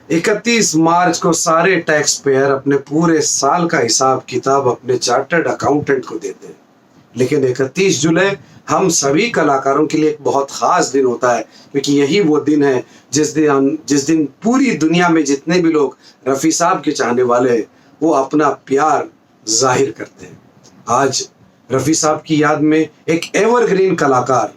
31 मार्च को सारे tax payer अपने पूरे साल का हिसाब किताब अपने चार्टर्ड अकाउंटेंट को देते हैं, लेकिन 31 जुलाई हम सभी कलाकारों के लिए एक बहुत खास दिन होता है, क्योंकि यही वो दिन है जिस दिन पूरी दुनिया में जितने भी लोग रफ़ी साहब के चाहने वाले हैं वो अपना प्यार जाहिर करते हैं। आज रफ़ी साहब की याद में एक एवरग्रीन कलाकार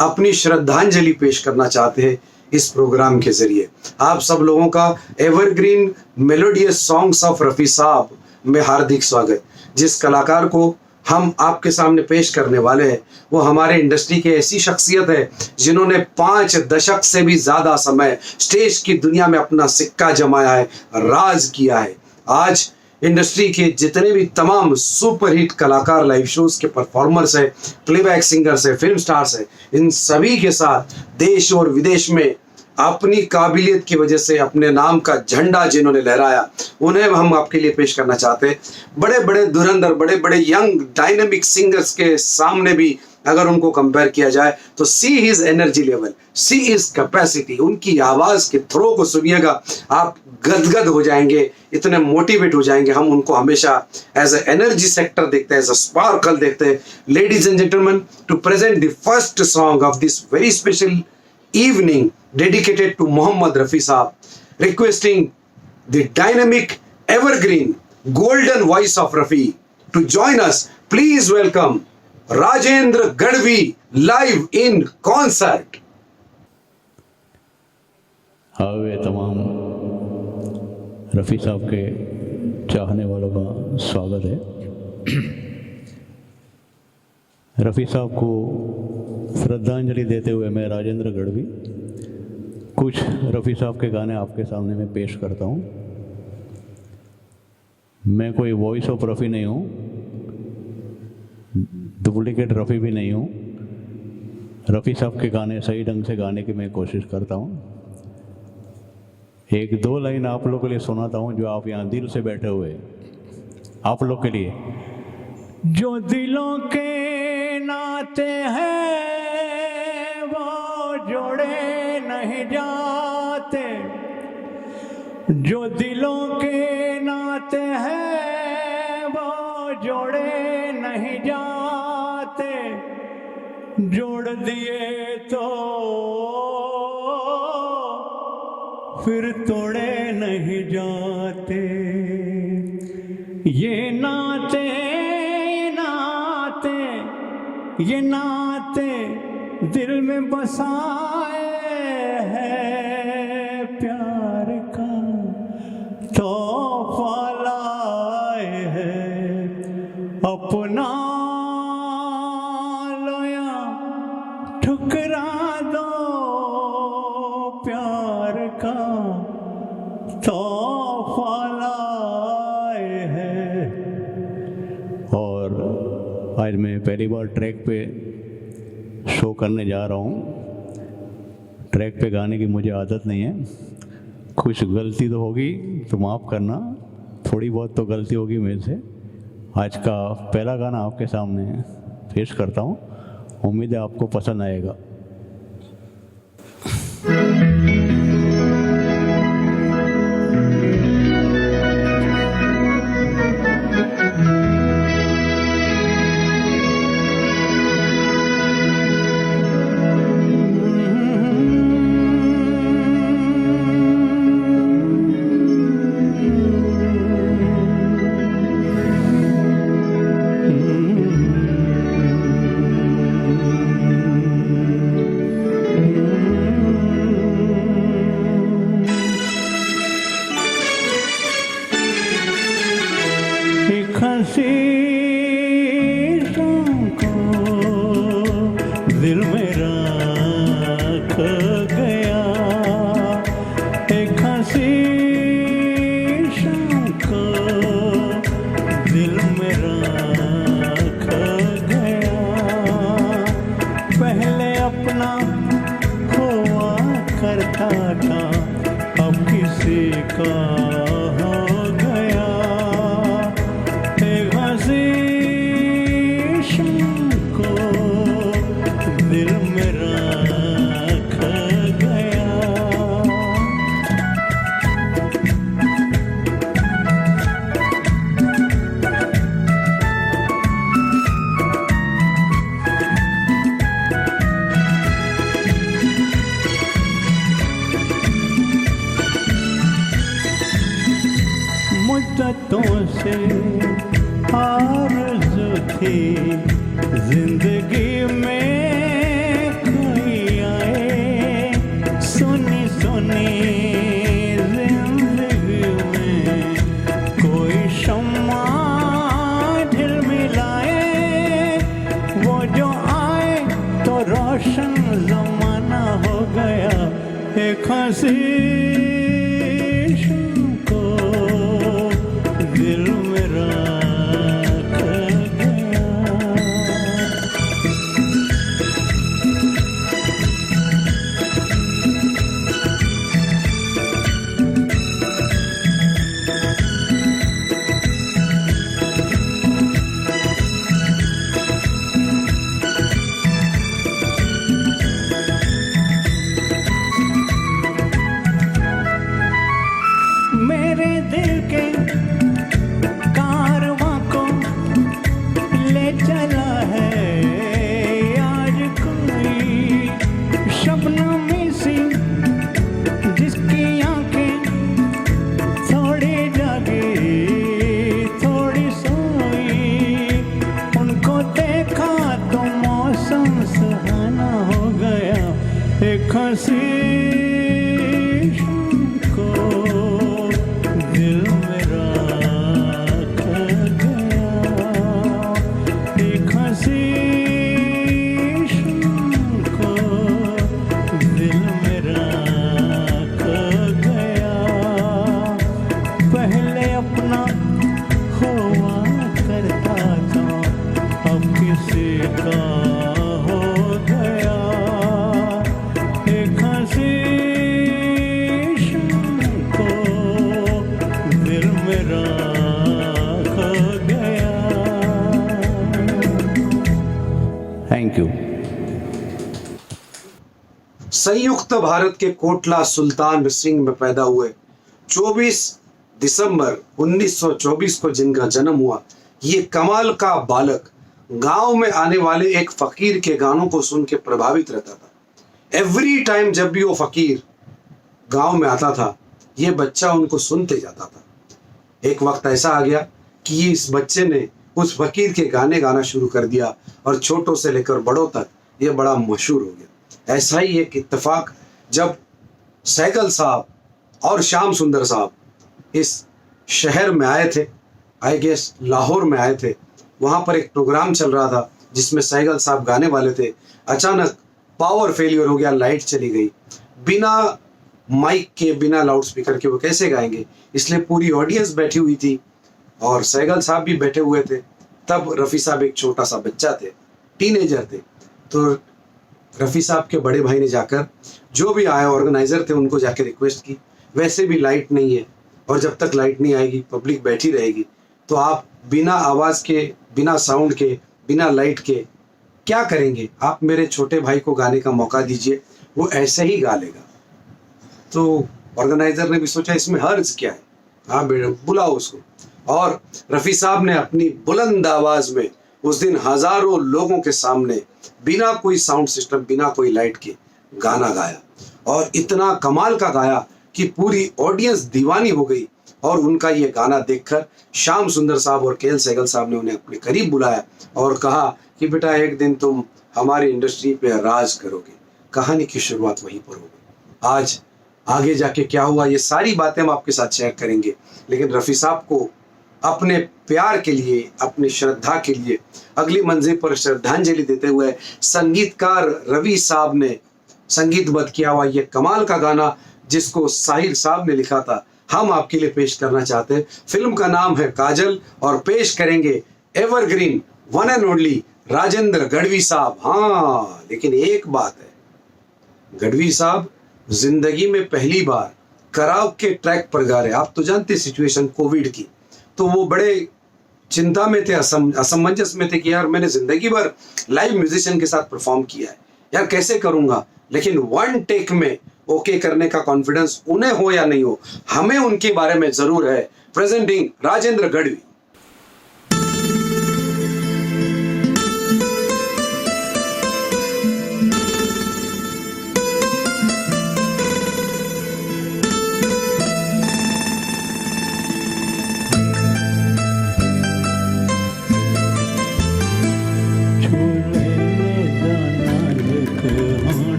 अपनी श्रद्धांजलि पेश करना चाहते हैं इस प्रोग्राम के जरिए। आप सब लोगों का evergreen melodious songs of Rafi साहब में हार्दिक स्वागत। जिस कलाकार को हम आपके सामने पेश करने वाले हैं वो हमारे इंडस्ट्री के ऐसी शख्सियत है जिन्होंने 5 दशक से भी ज्यादा समय स्टेज की दुनिया में अपना सिक्का जमाया है, राज किया है। आज इंडस्ट्री के जितने भी तमाम सुपरहिट कलाकार, लाइव शोज के परफॉर्मर्स है, प्लेबैक सिंगर्स है, फिल्म स्टार्स है, इन सभी के साथ देश और विदेश में अपनी काबिलियत की वजह से अपने नाम का झंडा जिन्होंने लहराया, उन्हें हम आपके लिए पेश करना चाहते हैं। बड़े बड़े धुरंधर, बड़े बड़े यंग डायनेमिक सिंगर्स के सामने भी अगर उनको कंपेयर किया जाए तो see his energy level, see his capacity, उनकी आवाज के थ्रो को सुनिएगा आप गदगद हो जाएंगे, इतने मोटिवेट हो जाएंगे। हम उनको हमेशा एज ए एनर्जी सेक्टर देखते हैं, एज अ स्पार्कल देखते हैं। Ladies and gentleman, to present the first song of this very special evening dedicated to Mohammad Rafi Saab, requesting the dynamic, evergreen, golden voice of Rafi to join us. Please welcome Rajendra Gadhvi live in concert. आवे तमाम रफ़ी साहब के चाहने वालों का स्वागत है। रफ़ी साहब को श्रद्धांजलि देते हुए मैं राजेंद्र गढ़वी कुछ रफ़ी साहब के गाने आपके सामने में पेश करता हूँ। मैं कोई वॉइस ऑफ रफ़ी नहीं हूँ, डुप्लीकेट रफ़ी भी नहीं हूँ। रफ़ी साहब के गाने सही ढंग से गाने की मैं कोशिश करता हूँ। 1-2 लाइन आप लोगों के लिए सुनाता हूँ जो आप यहाँ दिल से बैठे हुए आप लोग के लिए। जो दिलों के नाते हैं वो जोड़े नहीं जाते, जो दिलों के नाते हैं वो जोड़े नहीं जाते, जोड़ दिए तो फिर तोड़े नहीं जाते। ये नाते ये नाते दिल में बसाए हैं, प्यार का तोहफा लाए हैं। अपना लो या ठुकरा दो, प्यार का तोहफा लाए हैं। और आज मैं पहली बार ट्रैक पे शो करने जा रहा हूँ। ट्रैक पे गाने की मुझे आदत नहीं है, कुछ गलती तो होगी तो माफ़ करना, थोड़ी बहुत तो गलती होगी मेरे से। आज का पहला गाना आपके सामने पेश करता हूँ, उम्मीद है आपको पसंद आएगा। दिल में रख गया, एक हंसी शाम को दिल में रख गया। पहले अपना हुआ करता था, अब किसी का हो गया। एक हंसी शाम को दिल में रख गया। थी जिंदगी में कोई आए, सुनी सुनी जिंदगी में कोई शम्मा झिलमिलाए, वो जो आए तो रोशन जमाना हो गया, एक हंसी को दिल मेरा खो गया। मेरे दिल के कारवां को ले चला है आज कोई शबनमी सी, जिसकी आंखें थोड़ी जागी थोड़ी सोई, उनको देखा तो मौसम सुहाना हो गया, एक हंसी को दिल मेरा खो गया, एक हंसी को दिल मेरा खो गया, पहले अपना हुआ करता था, अब किसी का हो गया, एक हंसी को दिल मेरा खो गया। Thank you. संयुक्त भारत के कोटला सुल्तान सिंह में पैदा हुए 24 दिसंबर 1924 को जिनका जन्म हुआ, ये कमाल का बालक गांव में आने वाले एक फकीर के गानों को सुन के प्रभावित रहता था। एवरी टाइम जब भी वो फकीर गांव में आता था, ये बच्चा उनको सुनते जाता था। एक वक्त ऐसा आ गया कि इस बच्चे ने उस फकीर के गाने गाना शुरू कर दिया और छोटों से लेकर बड़ों तक ये बड़ा मशहूर हो गया। ऐसा ही एक इत्तेफाक जब सहगल साहब और श्याम सुंदर साहब इस शहर में आए थे, आई गेस लाहौर में आए थे, वहां पर एक प्रोग्राम चल रहा था जिसमें सहगल साहब गाने वाले थे। अचानक पावर फेलियर हो गया, लाइट चली गई, बिना माइक के बिना लाउड स्पीकर के वो कैसे गाएंगे, इसलिए पूरी ऑडियंस बैठी हुई थी और सहगल साहब भी बैठे हुए थे। तब रफ़ी साहब एक छोटा सा बच्चा थे, टीनेजर थे, तो रफ़ी साहब के बड़े भाई ने जाकर जो भी आए ऑर्गेनाइजर थे उनको जाकर रिक्वेस्ट की, वैसे भी लाइट नहीं है और जब तक लाइट नहीं आएगी पब्लिक बैठी रहेगी, तो आप बिना आवाज़ के, बिना साउंड के, बिना लाइट के क्या करेंगे, आप मेरे छोटे भाई को गाने का मौका दीजिए, वो ऐसे ही गा लेगा। तो ऑर्गेनाइजर ने भी सोचा इसमें हर्ज क्या है, हाँ बेटा बुलाओ उसको, और रफ़ी साहब ने अपनी बुलंद आवाज में उस दिन हजारों लोगों के सामने बिना कोई साउंड सिस्टम, बिना कोई लाइट के गाना गाया और इतना कमाल का गाया कि पूरी ऑडियंस दीवानी हो गई। और उनका ये गाना देखकर श्याम सुंदर साहब और के.एल. सहगल साहब ने उन्हें अपने करीब बुलाया और कहा कि बेटा एक दिन तुम हमारी इंडस्ट्री पे राज करोगे। कहानी की शुरुआत वहीं पर होगी। आज आगे जाके क्या हुआ ये सारी बातें हम आपके साथ शेयर करेंगे, लेकिन रफ़ी साहब को अपने प्यार के लिए, अपनी श्रद्धा के लिए अगली मंजिल पर श्रद्धांजलि देते हुए संगीतकार रवि साहब ने संगीतबद्ध किया हुआ ये कमाल का गाना जिसको साहिल साहब ने लिखा था, हम आपके लिए पेश करना चाहते हैं। फिल्म का नाम है काजल और पेश करेंगे evergreen one and only Rajendra Gadhvi साहब। हाँ, लेकिन एक बात है, गढ़वी साहब जिंदगी में पहली बार कराओके ट्रैक पर गा रहे। आप तो जानते सिचुएशन कोविड की, तो वो बड़े चिंता में थे, असमंजस में थे कि यार मैंने जिंदगी भर लाइव म्यूजिशियन के साथ परफॉर्म किया है, यार कैसे करूंगा। लेकिन वन टेक में ओके करने का कॉन्फिडेंस उन्हें हो या नहीं हो, हमें उनके बारे में जरूर है। प्रेजेंटिंग राजेंद्र गढ़वी।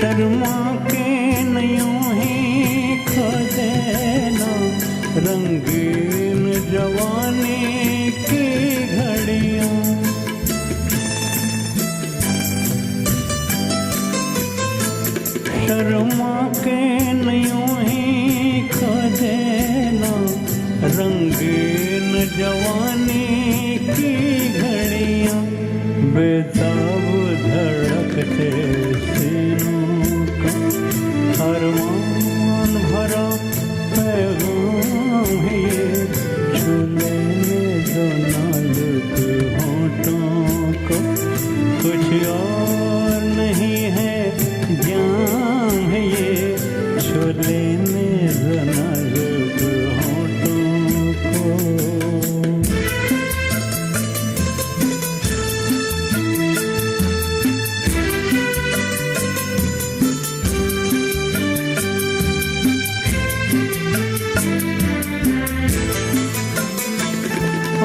शर्मा के नयों ही खो देना रंगीन जवानी की घड़ियां। शर्मा के नयों ही खो देना रंगीन जवानी की घड़ियां। बेताब धड़कते सीनों का अरमान भरा पैगाम है ये। छू लेने दो नाजुक होठों को, कुछ और नहीं है जाम है ये। छू लेने दो नाजुक होठों को।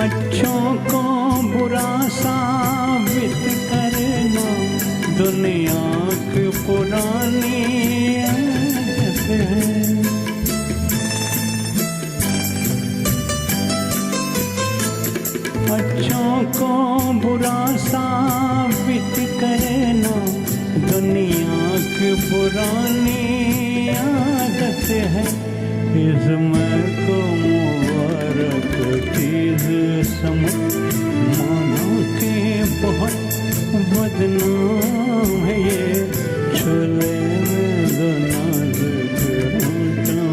अच्छों को बुरा साबित करना दुनिया की पुरानी आदत है। अच्छों को बुरा साबित करना दुनिया की पुरानी आदत है। इसमें को मुबारक चीज समझ मानो के बहुत बदनाम है ये। छोले में दो नाजुक होठों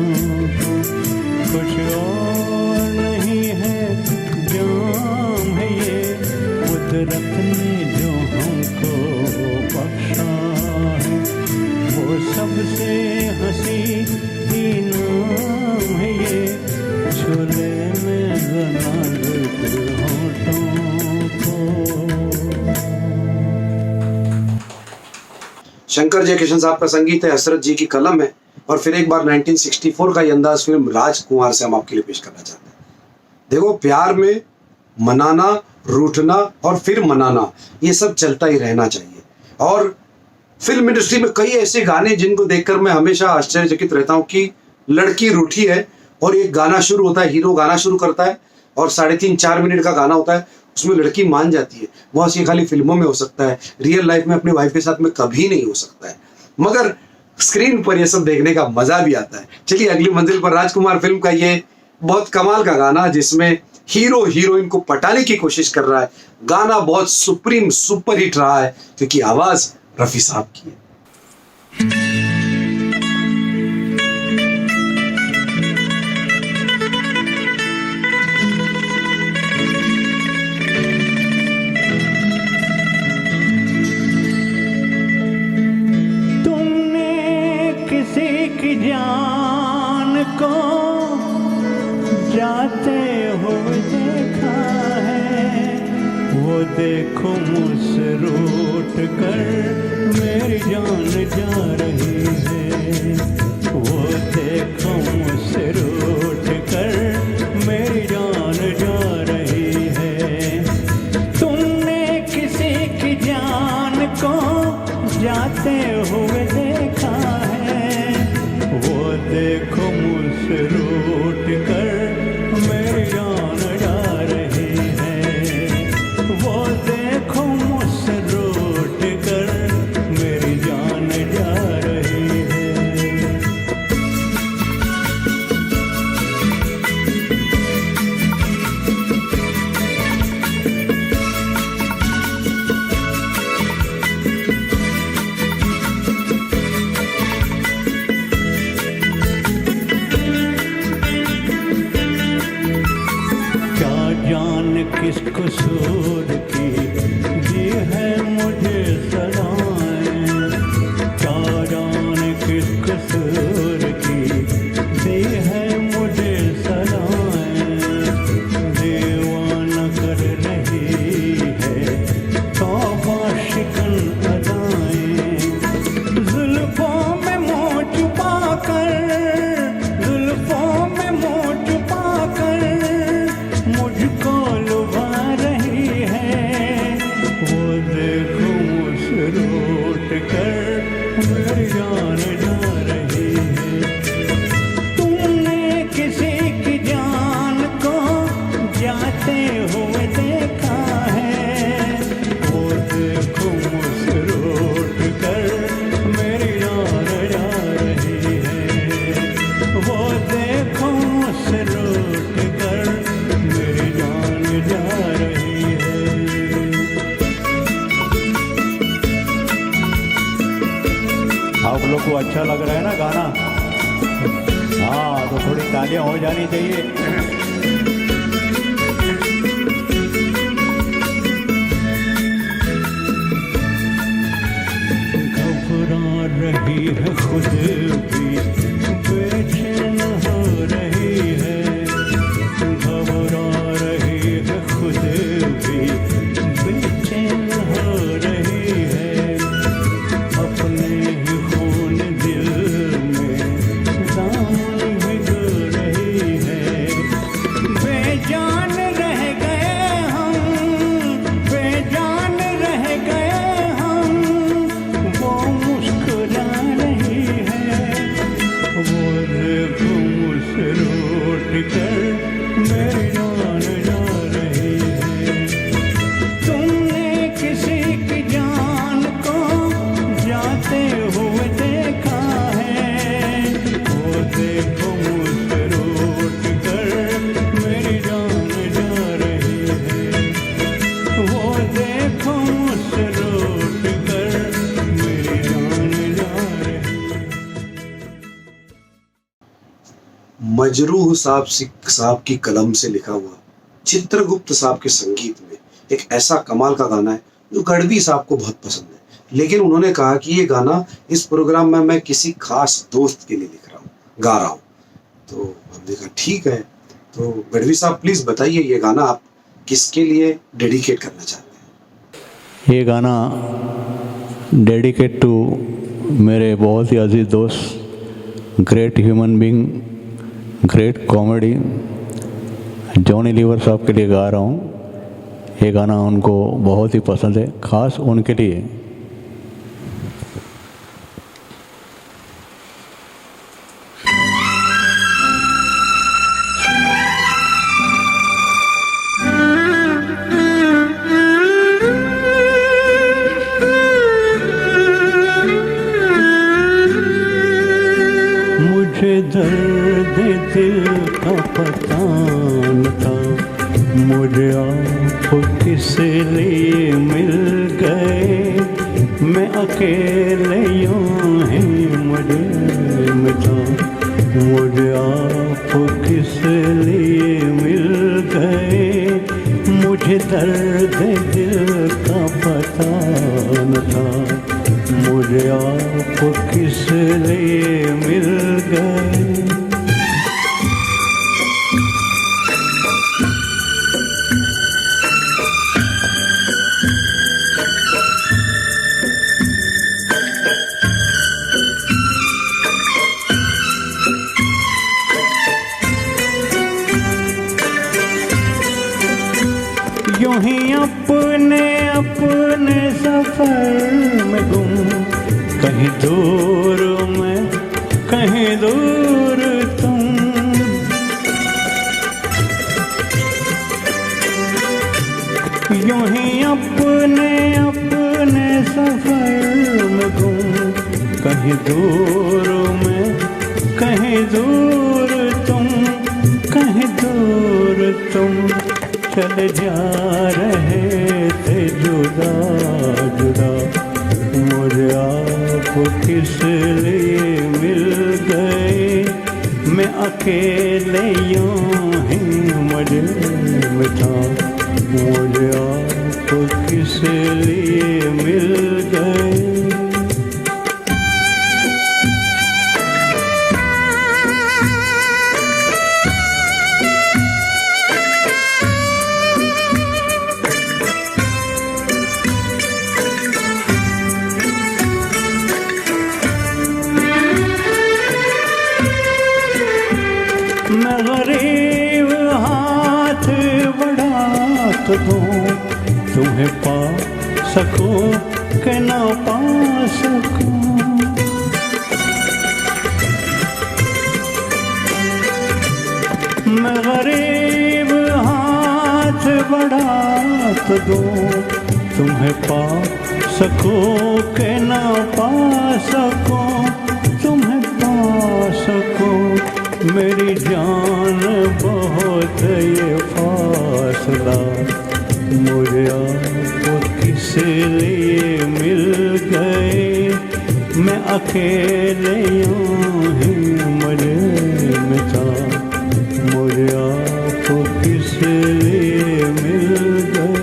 को, कुछ और नहीं है जाम है ये। कुदरत ने जो हमको बख्शा है वो सबसे हंसी इनाम है ये। छोले में नाजुक होठों को। शंकर जयकिशन साहब का संगीत है, हसरत जी की कलम है, और फिर एक बार 1964 का ये अंदाज फिल्म राजकुमार से हम आपके लिए पेश करना चाहते हैं। देखो, प्यार में मनाना, रूठना और फिर मनाना, ये सब चलता ही रहना चाहिए। और फिल्म इंडस्ट्री में कई ऐसे गाने जिनको देखकर मैं हमेशा आश्चर्यचकित रहता हूँ कि लड़की रूठी है और एक गाना शुरू होता है, हीरो गाना शुरू करता है और 3.5-4 मिनट का गाना होता है, उसमें लड़की मान जाती है। बस ये खाली फिल्मों में हो सकता है, रियल लाइफ में अपनी वाइफ के साथ में कभी नहीं हो सकता है, मगर स्क्रीन पर ये सब देखने का मजा भी आता है। चलिए अगली मंजिल पर, राजकुमार फिल्म का ये बहुत कमाल का गाना जिसमें हीरो हीरोइन को पटाने की कोशिश कर रहा है। गाना बहुत सुप्रीम सुपर हिट रहा है क्योंकि आवाज रफी साहब की है। जान को जाते हुए देखा है, वो देखो मुझसे रूठ कर मेरी जान जा रही है। वो देखो मुझसे रूठ कर मेरी जान जा रही है। तुमने किसी की जान को जाते हुए देखा है, वो देखो मुझसे रूठ कर मेरी जान जा रही है। वो देखो मुझसे रूठ कर मेरी जान जा रही है। जान किस कसूर की दी है मुझे सलाएं, क्या जान किस कसूर की दी है मुझे सलाएं। दीवाना कर रही है तौबा शिकन अदाएं, जुल्फों में मुँह छुपा कर, जुल्फों में मुँह छुपा कर मुझको लुभा रही है। वो देखो मुझसे रूठ कर मेरी लोग को अच्छा लग रहा है ना गाना? हाँ, तो थोड़ी तालियां हो जानी चाहिए। घबरा रही है खुद भी, बेचैन हो रही है, घबरा रही है खुद भी, बेचैन हो रही है, अपने ही खून दिल में दामन भिगो रही है। बेजान रह गए हम, बेजान रह गए हम, वो मुस्कुरा रही है, वो देखो मुझसे रूठ कर मेरी जान जा रही है। तुमने किसी की जान को जाते हुए देखा है, वो देखो मुझसे रूठ कर मेरी जान जा रही है, वो देखो मुझसे रूठ कर मेरी जान जा रही है। मजरूह साहब की कलम से लिखा हुआ, चित्रगुप्त साहब के संगीत में एक ऐसा कमाल का गाना है जो गढ़वी साहब को बहुत पसंद है। लेकिन उन्होंने कहा कि ये गाना इस प्रोग्राम में मैं किसी खास दोस्त के लिए लिख रहा हूँ, गा रहा हूँ। तो हमने कहा ठीक है। तो गढ़वी साहब प्लीज बताइए, ये गाना आप किसके लिए डेडिकेट करना चाहते हैं? ये गाना डेडिकेट टू मेरे बहुत ही अजीज दोस्त, great human being, great comedy Johnny Lever साहब के लिए गा रहा हूँ। ये गाना उनको बहुत ही पसंद है, खास उनके लिए। मुझे दर्द दिल का पता न था, मुझे आप किस लिए मिल गए, मैं अकेले यूं ही मुझे मिटा, मुझे आप किस लिए मिल गए, मुझे दर्द दिल का पता न था, मुझे आप किस लिए मिल गए। यूं ही अपने अपने सफर में गुम, कहीं दूर मैं कहीं दूर तुम, यूं ही अपने अपने सफर में गुम, कहीं दूर मैं कहीं दूर तुम, कहीं दूर तुम, चले जा रहे थे जुदा जुदा, मुझे आप किस लिए मिल गए, मैं अकेले यूं ही मुझे मिटा, मुझे आप किस लिए मिल गए। मैं गरीब हाथ बढ़ा तो दूं, तुम्हें पा सकूं कि ना पा सकूं, मैं गरीब हाथ बढ़ा तो दूं, तुम्हें पा सकूं कि ना पा सकूं, तुम्हें पा सकूं, मेरी जान बहुत ये फासला, मुझे आप किस लिए मिल गए, मैं अकेले यूं ही मजे में था, मुझे आप किस लिए मिल गए।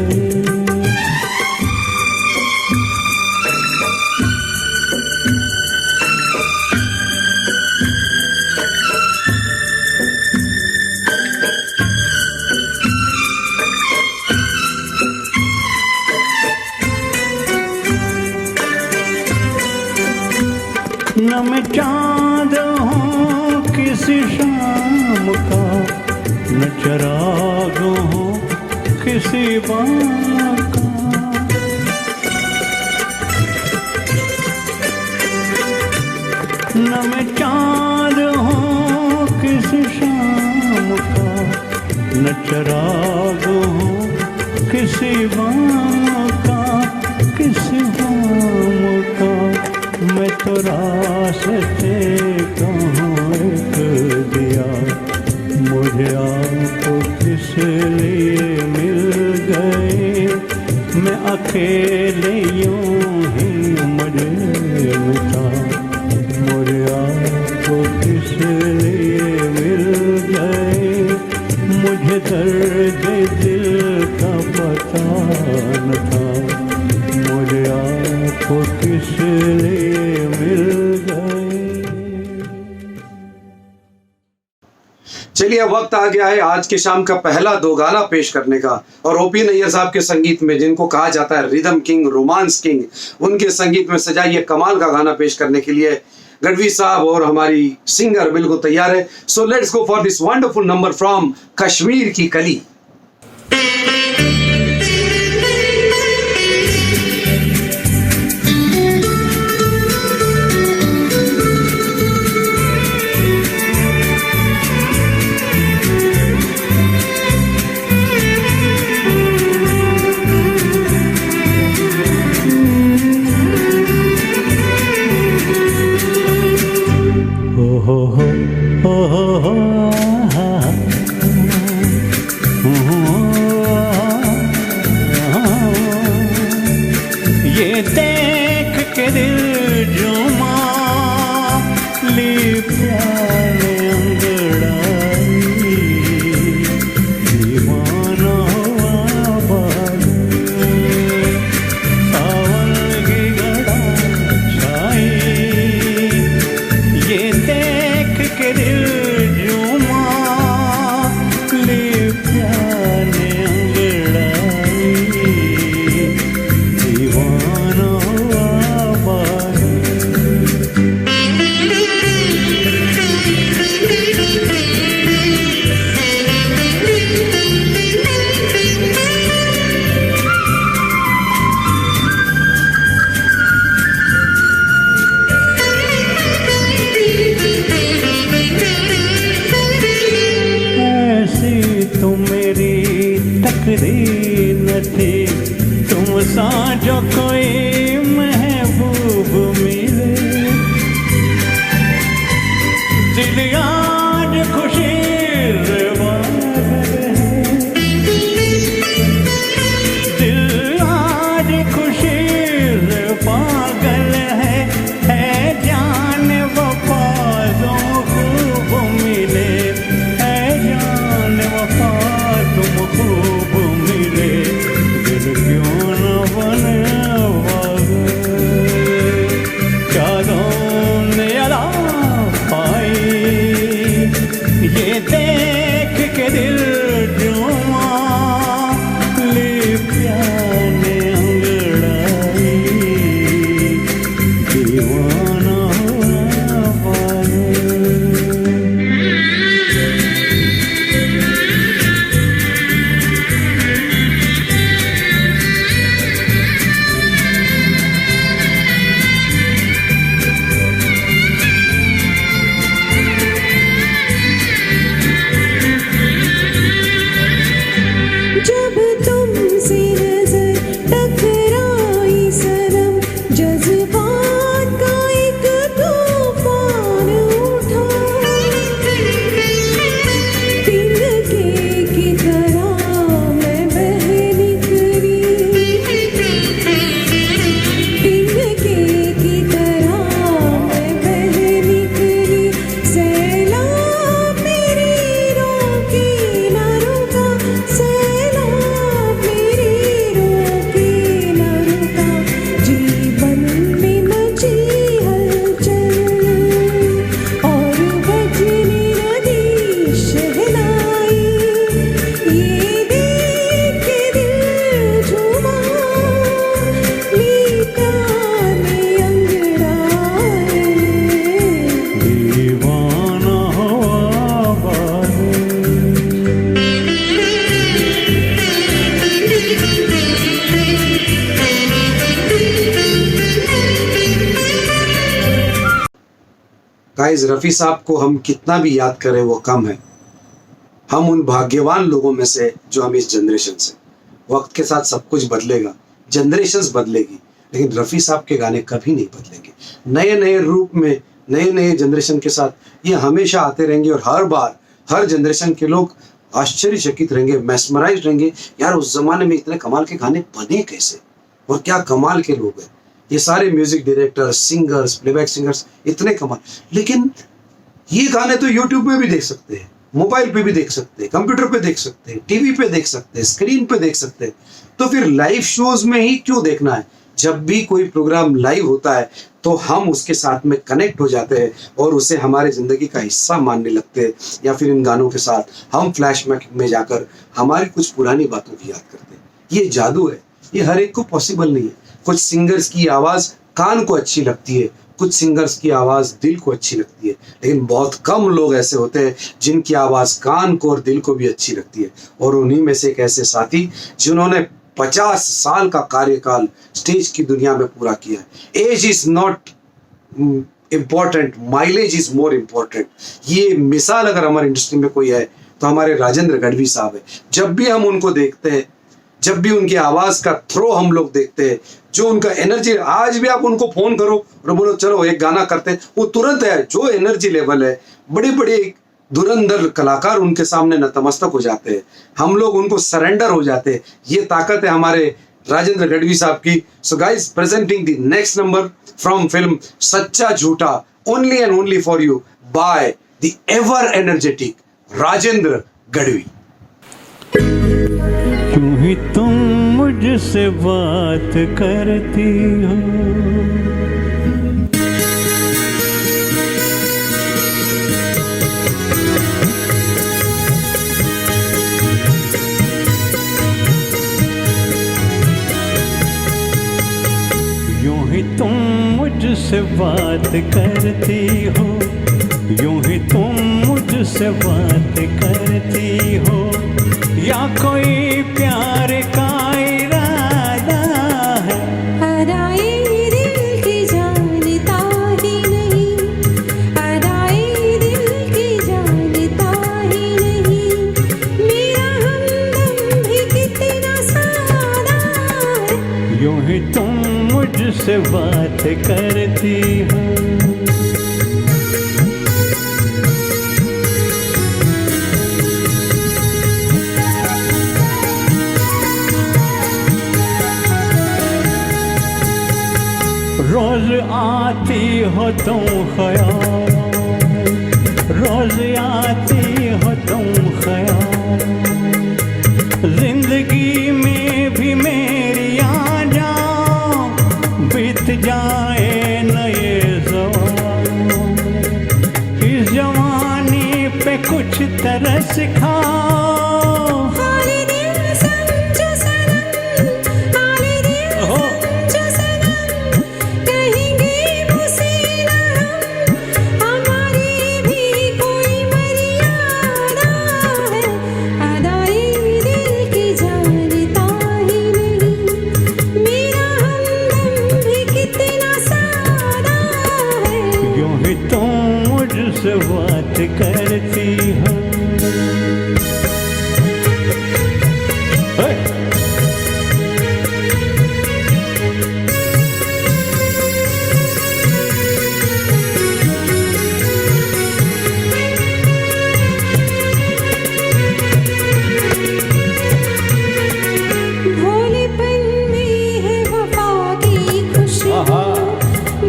न मैं चाँद हूँ किसी शाम का, न चराग हूँ किसी बाग का। न मैं चाँद हूँ किसी शाम का, न चराग हूँ किसी बाग का, किसी बाग का। मैं तो रास्ते कहूँ एक दिया, मुझे आप किस लिए मिल गए। मैं अकेले यूं ही मजे में था, मुझे आप किस लिए मिल गए। मुझे दर्द दिल का पता न था, मुझे आपको किस लिए मिल गए। चलिए वक्त आ गया है आज के शाम का पहला दो गाना पेश करने का, और ओपी नैयर साहब के संगीत में, जिनको कहा जाता है रिदम किंग, रोमांस किंग, उनके संगीत में सजा ये कमाल का गाना पेश करने के लिए गढ़वी साहब और हमारी सिंगर बिल्कुल तैयार है। So let's go for this wonderful number from Kashmir की कली। ये देख के दिल झूमा, ली प्यारे अंगड़ाई, दीवाना हुआ बादल, सावन की घड़ा छाई। ये देख के दिल झूमा, ली प्यारे अंगड़ाई, दीवाना हुआ बादल। ऐसी तो मेरी तकदीर न थी, तुम सा जो कोई गाइस, रफ़ी साहब को हम कितना भी याद करें वो कम है। हम उन भाग्यवान लोगों में से जो हम इस जनरेशन से, वक्त के साथ सब कुछ बदलेगा, जनरेशन्स बदलेगी, लेकिन रफ़ी साहब के गाने कभी नहीं बदलेंगे। नए नए रूप में, नए नए जनरेशन के साथ ये हमेशा आते रहेंगे और हर बार हर जनरेशन के लोग आश्चर्यचकित रहेंगे, मैस्मराइज रहेंगे। यार, उस जमाने में इतने कमाल के गाने बने कैसे, और क्या कमाल के लोग हैं ये सारे music directors, singers, playback singers, इतने कमाल। लेकिन ये गाने तो यूट्यूब पे भी देख सकते हैं, मोबाइल पे भी देख सकते हैं, कंप्यूटर पे देख सकते हैं, टीवी पे देख सकते हैं, स्क्रीन पे देख सकते हैं। तो फिर लाइव शोज में ही क्यों देखना है? जब भी कोई प्रोग्राम लाइव होता है तो हम उसके साथ में कनेक्ट हो जाते हैं और उसे हमारे ज़िंदगी का हिस्सा मानने लगते हैं, या फिर इन गानों के साथ हम फ्लैशबैक में जाकर हमारी कुछ पुरानी बातों की याद करते हैं। ये जादू है, ये हर एक को पॉसिबल नहीं है। कुछ सिंगर्स की आवाज़ कान को अच्छी लगती है, कुछ सिंगर्स की आवाज़ दिल को अच्छी लगती है, लेकिन बहुत कम लोग ऐसे होते हैं जिनकी आवाज़ कान को और दिल को भी अच्छी लगती है। और उन्हीं में से एक ऐसे साथी जिन्होंने 50 साल का कार्यकाल स्टेज की दुनिया में पूरा किया है। Age is not important, mileage is more important. ये मिसाल अगर हमारे इंडस्ट्री में कोई है तो हमारे राजेंद्र गढ़वी साहब है। जब भी हम उनको देखते हैं, जब भी उनकी आवाज़ का थ्रो हम लोग देखते हैं, जो उनका एनर्जी, आज भी आप उनको फोन करो और बोलो चलो एक गाना करते हैं, वो तुरंत है। जो एनर्जी लेवल है, बड़े बड़े धुरंधर कलाकार उनके सामने नतमस्तक हो जाते हैं, हम लोग उनको सरेंडर हो जाते हैं। ये ताकत है हमारे राजेंद्र गढ़वी साहब की। So guys, presenting the next number from film सच्चा झूठा, only and only for you by the ever energetic Rajendra Gadhvi. क्यों ही तुम मुझसे बात करती हो, यूं ही तुम मुझसे बात करती हो, यूं ही तुम मुझसे बात करती हो, या कोई प्यार का इरादा है? अदाए दिल की जानता ही नहीं, अदाए दिल की जानता ही नहीं, मेरा हमदम भी कितना सादा है। यूं ही तुम मुझसे बात करती हो। रोज आती हो तुम ख्याल, रोज आती हो तुम ख्याल, जिंदगी में भी मेरी आ जाओ, बीत जाए नए ज़माने, इस जवानी पे कुछ तरस खाओ। हाले दिल समझो सनम, हाले दिल समझो सनम, कहेंगे मुझसे ना हम, हमारी भी कोई मर्यादा है। अदाए दिल की जानता ही नहीं, मेरा हमदम भी कितना सादा है। यूं ही तुम मुझसे बात करती हो। भोलेपन में है वफा की खुशबू,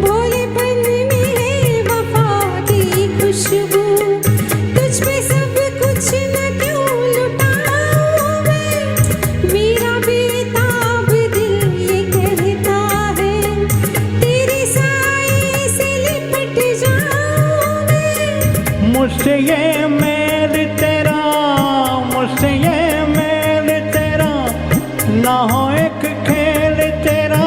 भोलेपन में है वफा की खुशबू, तुझ पे सब कुछ न क्यों लुटाऊं मैं, मेरा बेताब दिल ये कहता है, तेरे साए से लिपट जाऊं मैं। मुझसे ये मेल तेरा, मुझसे ये मेल तेरा, ना हो एक खेल तेरा,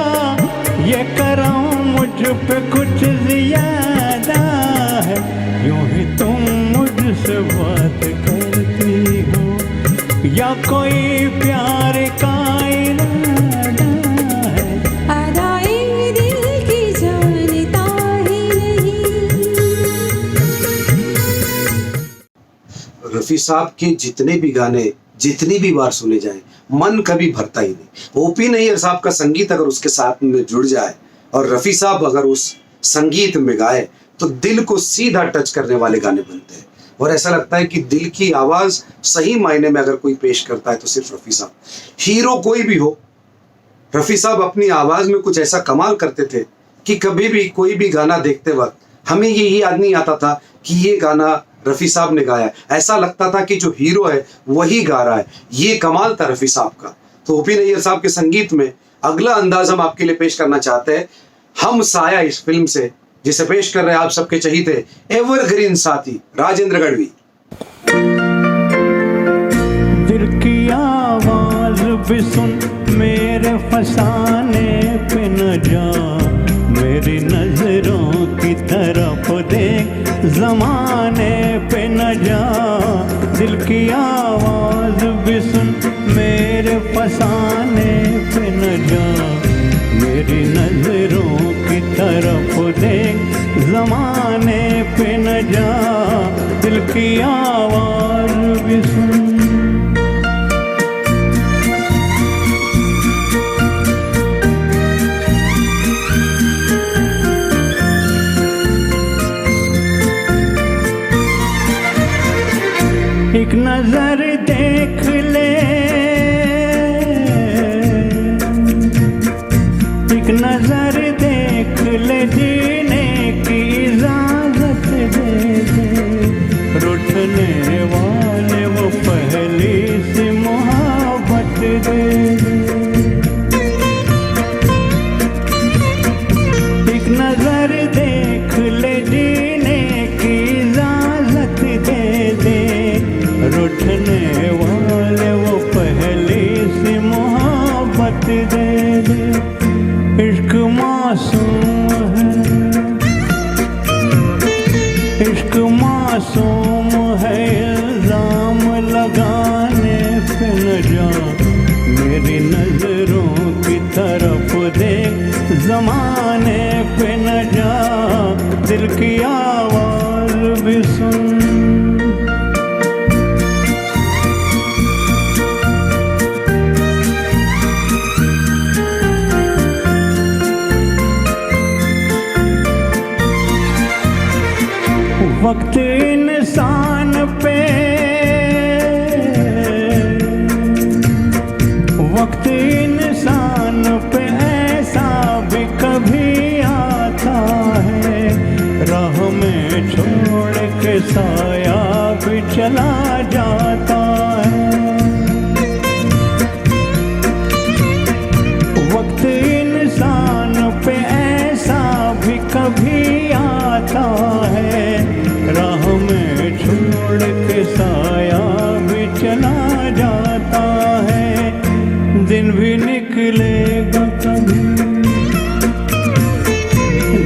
ये करम मुझ पे कुछ ज्यादा है। यूं ही तुम मुझसे बात करती हो, या कोई प्यार का इरादा है? अदाए दिल की जानता ही नहीं। रफ़ी साहब के जितने भी गाने जितनी भी बार सुने जाएं, मन कभी भरता ही नहीं। ओपी नैयर साहब का संगीत अगर उसके साथ में जुड़ जाए और रफ़ी साहब अगर उस संगीत में गाए तो दिल को सीधा टच करने वाले गाने बनते हैं। और ऐसा लगता है कि दिल की आवाज़ सही मायने में अगर कोई पेश करता है तो सिर्फ रफ़ी साहब। हीरो कोई भी हो, रफ़ी साहब अपनी आवाज़ में कुछ ऐसा कमाल करते थे कि कभी भी कोई भी गाना देखते वक्त हमें ये याद नहीं आता था कि ये गाना रफ़ी साहब ने गाया। ऐसा लगता था कि जो हीरो है वही गा रहा है। ये कमाल था रफ़ी साहब का। तो ओपी नैयर साहब के संगीत में अगला अंदाज हम आपके लिए पेश करना चाहते हैं, हम साया, इस फिल्म से, जिसे पेश कर रहे हैं आप सबके चहीते एवरग्रीन साथी राजेंद्र गढ़वी। दिल की आवाज भी सुन, मेरे फसाने पे न जा, मेरी नजरों की तरफ देख, जमाने पे न जा। दिल की आवाज भी सुन, मेरे फसाने पे न जा, मेरी नजरों की तरफ देख, जमाने पे न जा। दिल की आवाज भी सुन। एक नजर देख ले, एक नजर देख ले, जीने की इजाजत दे दे। रूठने वाले वो पहली सी मोहब्बत दे दे। एक नजर देख ले, जीने की इजाजत दे दे। रूठने वाले वो पहली सी मोहब्बत दे दे। इश्क मासूम है, इश्क मासूम है, इल्जाम लगाने पे न जा, मेरी नजरों की तरफ देख, जमाने पे न जा। दिल की आवाज भी सुन। वक्त इंसान पे, वक्त इंसान पे ऐसा भी कभी आता है, राह में छोड़ के साया भी चला जाता है। वक्त इंसान पे ऐसा भी कभी आता है, राह में छोड़ के साया भी चला जाता है। दिन भी निकलेगा कभी,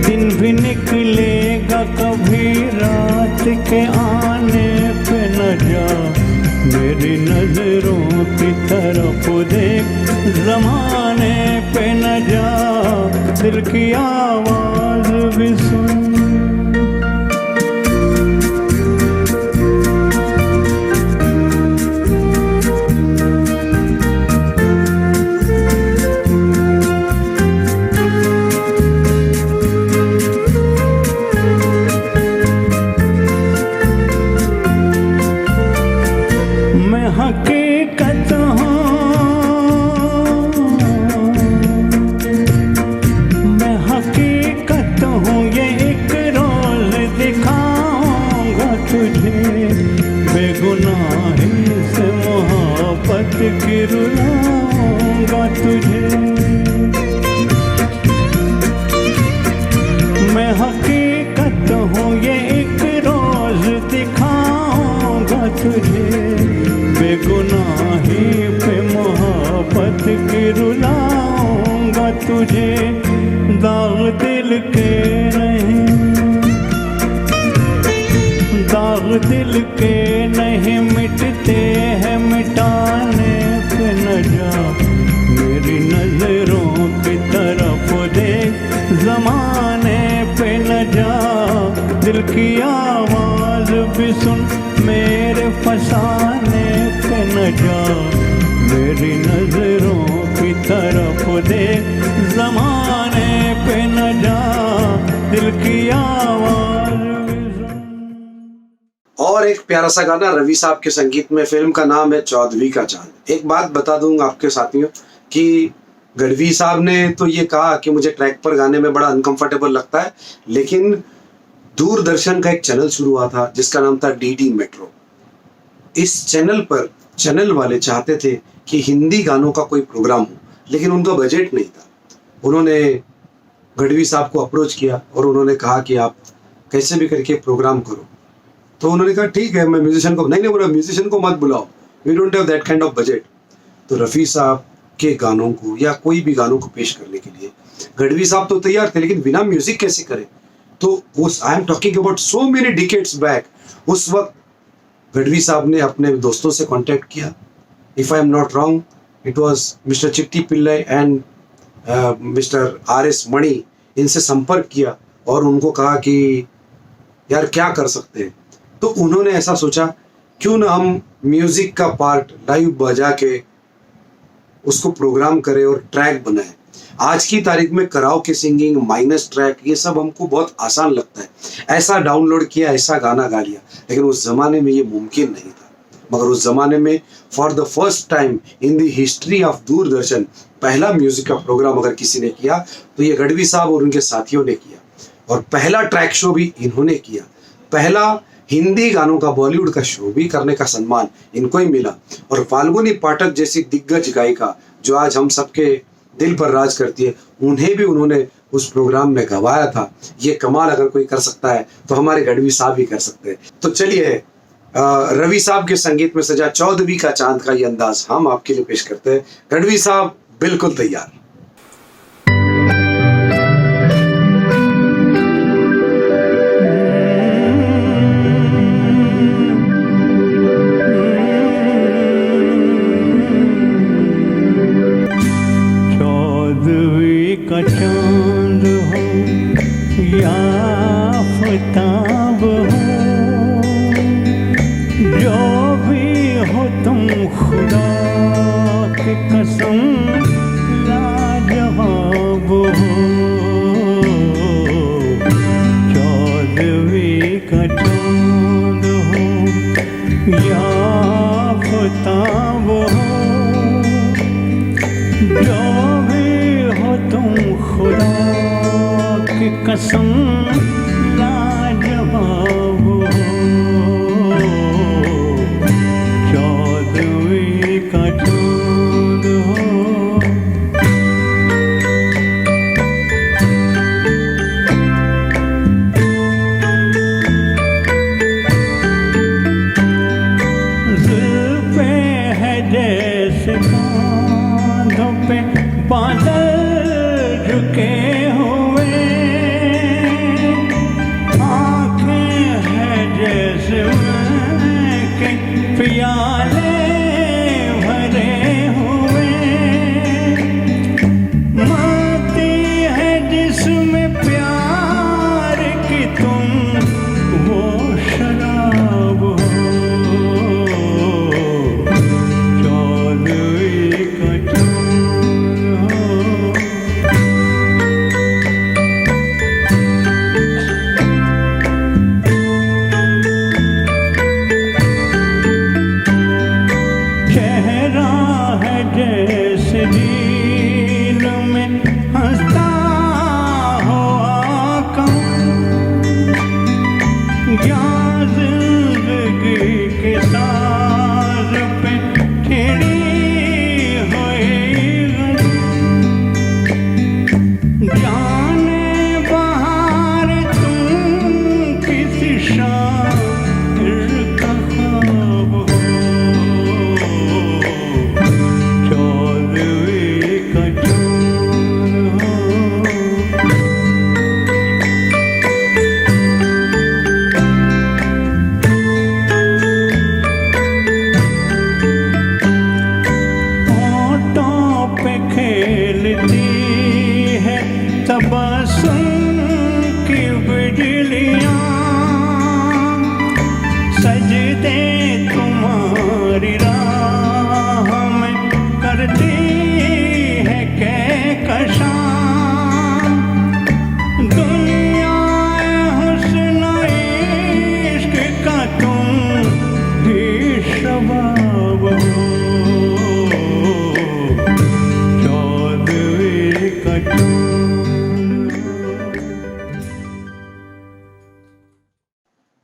दिन भी निकलेगा कभी, रात के आने पे न जा, मेरी नजरों की तरफ देख, जमाने पे न जा। दिल की आवाज भी सुन। हकीकत हूँ, मैं हकीकत हूँ, ये एक रोज दिखाऊंगा तुझे, बेगुनाही से मोहब्बत की रुलाऊंगा तुझे। मैं हकीकत हूँ, ये एक रोज दिखाऊंगा तुझे, बेगुनाही पे मोहब्बत की रुलाऊंगा तुझे। दाग दिल के नहीं, दाग दिल के नहीं मिटते हैं, मिटाने पे न जा, मेरी नजरों की तरफ देख, जमाने पे न जा। दिल की आवाज भी सुन, मेरे फसाने पे न जा, मेरी नजरों की तरफ देख, जमाने पे न जा, दिल की आवाज भी सुन। और एक प्यारा सा गाना रवि साहब के संगीत में, फिल्म का नाम है चौदहवीं का चांद। एक बात बता दूंगा आपके साथियों कि गढ़वी साहब ने तो ये कहा कि मुझे ट्रैक पर गाने में बड़ा अनकंफर्टेबल लगता है, लेकिन दूरदर्शन का एक चैनल शुरू हुआ था जिसका नाम था डीडी मेट्रो। इस चैनल पर चैनल वाले चाहते थे कि हिंदी गानों का कोई प्रोग्राम हो, लेकिन उनका बजट नहीं था। उन्होंने गढ़वी साहब को अप्रोच किया और उन्होंने कहा कि आप कैसे भी करके प्रोग्राम करो। तो उन्होंने कहा ठीक है, मैं म्यूजिशियन को नहीं बोला, म्यूजिशियन को मत बुलाओ, we don't have that kind of budget. तो रफ़ी साहब के गानों को या कोई भी गानों को पेश करने के लिए गढ़वी साहब तो तैयार थे, लेकिन बिना म्यूजिक कैसे करें। तो उस I am talking about so many decades back, उस वक्त गढ़वी साहब ने अपने दोस्तों से कांटेक्ट किया। If I am not wrong, it was mister चिट्टी पिल्लई एंड मिस्टर आर.एस. मणि, इनसे संपर्क किया और उनको कहा कि यार क्या कर सकते हैं। तो उन्होंने ऐसा सोचा क्यों ना हम म्यूजिक का पार्ट लाइव बजा के उसको प्रोग्राम करें और ट्रैक बनाएं। आज की तारीख में कराओके सिंगिंग, माइनस ट्रैक, ये सब हमको बहुत आसान लगता है। ऐसा डाउनलोड किया, ऐसा गाना गा लिया, लेकिन उस जमाने में ये मुमकिन नहीं था। मगर उस जमाने में for the first time in the history of Doordarshan पहला म्यूजिक का प्रोग्राम अगर किसी ने किया तो ये गढ़वी साहब और उनके साथियों ने किया, और पहला ट्रैक शो भी इन्होंने किया। पहला हिंदी गानों का बॉलीवुड का शो भी करने का सम्मान इनको ही मिला। और फाल्गुनी पाठक जैसी दिग्गज गायिका जो आज हम सबके दिल पर राज करती है, उन्हें भी उन्होंने उस प्रोग्राम में गवाया था। ये कमाल अगर कोई कर सकता है तो हमारे गढ़वी साहब भी कर सकते हैं। तो चलिए रवि साहब के संगीत में सजा चौदहवीं का चांद का ये अंदाज हम आपके लिए पेश करते हैं। गढ़वी साहब बिल्कुल तैयार। चौदहवीं का चांद हो या आफताब हो, जो भी हो तुम खुदा की कसम लाजवाब हो। चौदहवीं का चांद हो या आफताब हो, जो भी हो तुम खुदा की कसम लाजवाब हो। चौदहवीं का चांद हो। जुल्फे है जैसे कांधों पे बादल झुके हुए,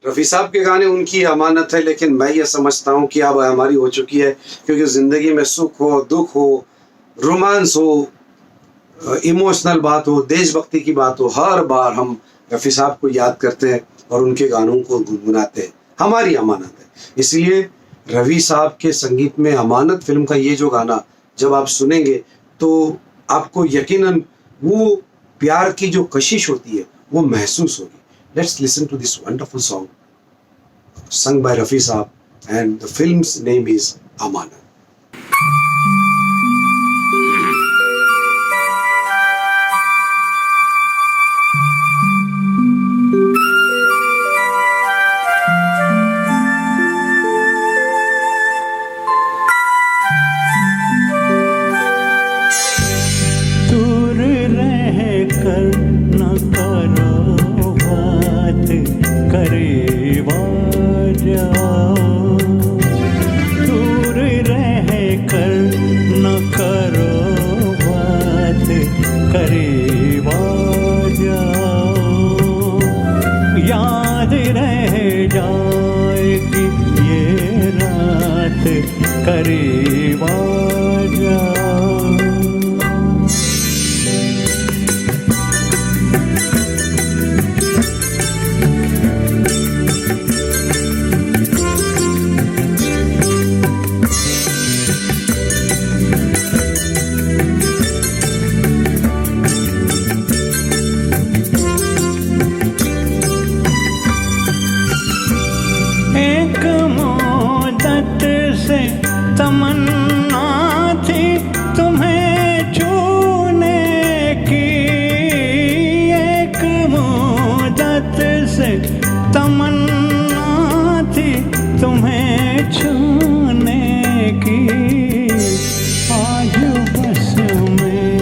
रफ़ी साहब के गाने उनकी अमानत है, लेकिन मैं ये समझता हूँ कि अब हमारी हो चुकी है, क्योंकि ज़िंदगी में सुख हो, दुख हो, रोमांस हो, इमोशनल बात हो, देशभक्ति की बात हो, हर बार हम रफ़ी साहब को याद करते हैं और उनके गानों को गुनगुनाते हैं। हमारी अमानत है। इसलिए रफ़ी साहब के संगीत में अमानत फिल्म का ये जो गाना जब आप सुनेंगे तो आपको यकीनन वो प्यार की जो कशिश होती है वो महसूस होगी। Let's listen to this wonderful song sung by Rafi Saab, and the film's name is Amanat. दूर रह कर न करो बात, करीब आ जाओ। दूर रह कर न करो बात, करीब आ जाओ। याद रह जाएगी ये रात, करीब आ जाओ। एक मुद्दत से तमन्ना थी तुम्हें छूने की, एक मुद्दत से तमन्ना थी तुम्हें छूने की। आज बस में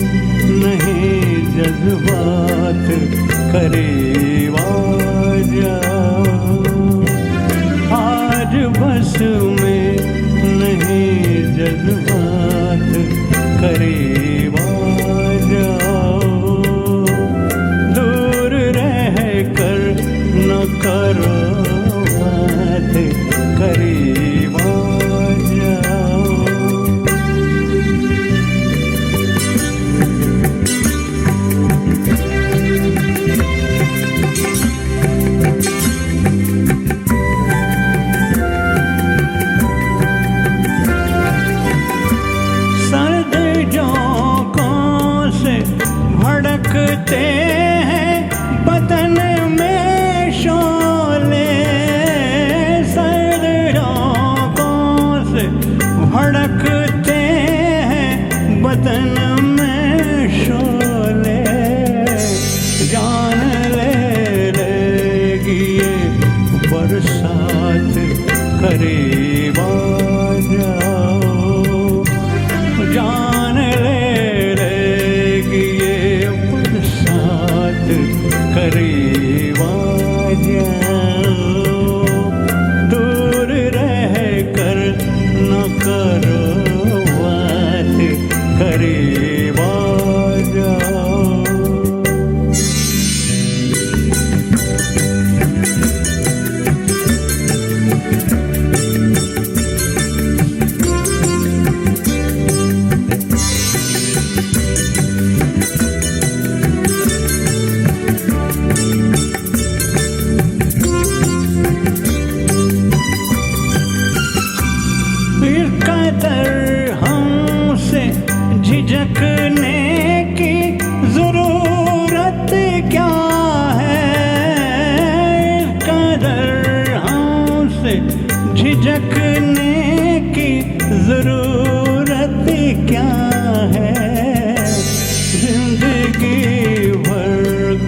नहीं जज्बात, करीब आ जाओ। आज बस में नहीं जज्बात, करीब आ जाओ। दूर रह कर न करो बात, करीब आ जाओ। सर्द झोंकों से भड़कते हैं बदन में शोले, सर्द झोंकों से भड़कते हैं बदन में शोले। जान ले लेगी ये बरसात, करीब आ जाओ। जान ले लेगी ये बरसात, करीब आ जाओ। दूर रह कर न करो बात, करीब आ जाओ। फिर कदर हमसे झिझकने की जरूरत क्या है, कदर हमसे झिझकने की जरूरत क्या है। जिंदगी भर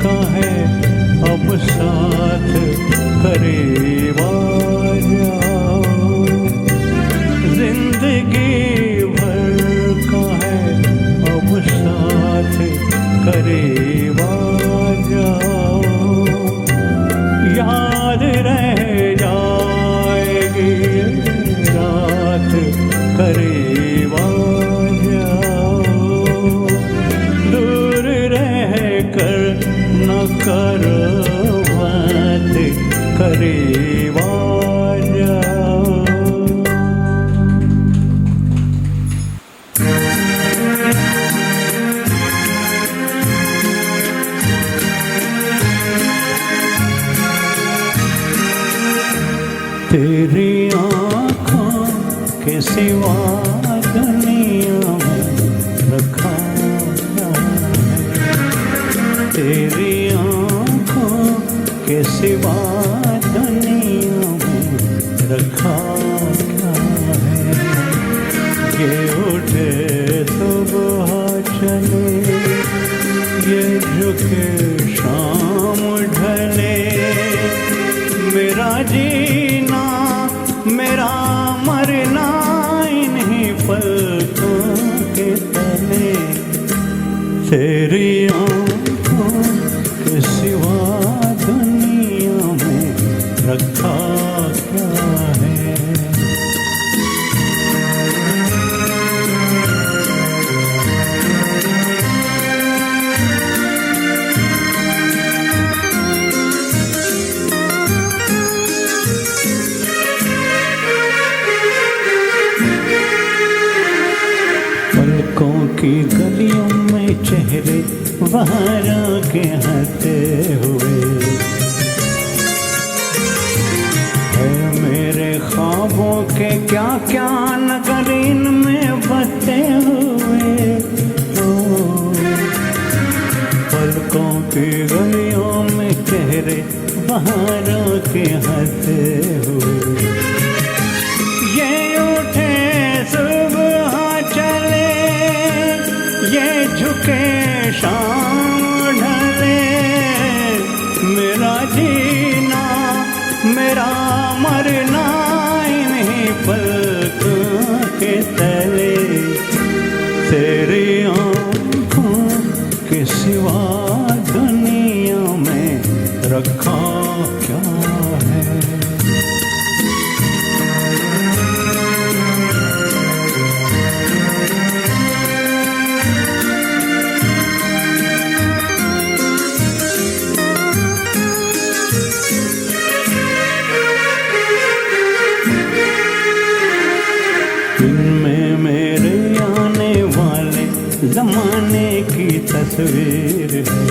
का है अब साथ, करीब आ जाओ। जिंदगी भर का है अब साथ, करीब आ जाओ। याद रह जाएगी रात, करीब आ जाओ। दूर रह कर न करो बात, करीब आ जा। तेरी आँखों के सिवा दुनिया में रखा क्या है। तेरी आँखों के सिवा दुनिया में रखा क्या है। ये उठे सुबह चले, ये झुके शाम ढले, मेरा जीना मेरा मरना इन्हीं पलकों के तले। तेरी आँखों के सिवा दुनिया में रखा क्या है। पलकों की गलियों में चेहरे वहां के हंसते हुए, है मेरे ख्वाबों के क्या क्या नगर इनमें बसते हुए। पलकों की गलियों में चेहरे वहां के हंसते हुए, ये उठे सुबह चले, ये झुके शाम ढले, मेरा जीना मेरा मरना इन्हीं पलकों के तले। तेरी आँखों के सिवा दुनिया में रखा क्या है। इनमें मेरे आने वाले जमाने की तस्वीर है,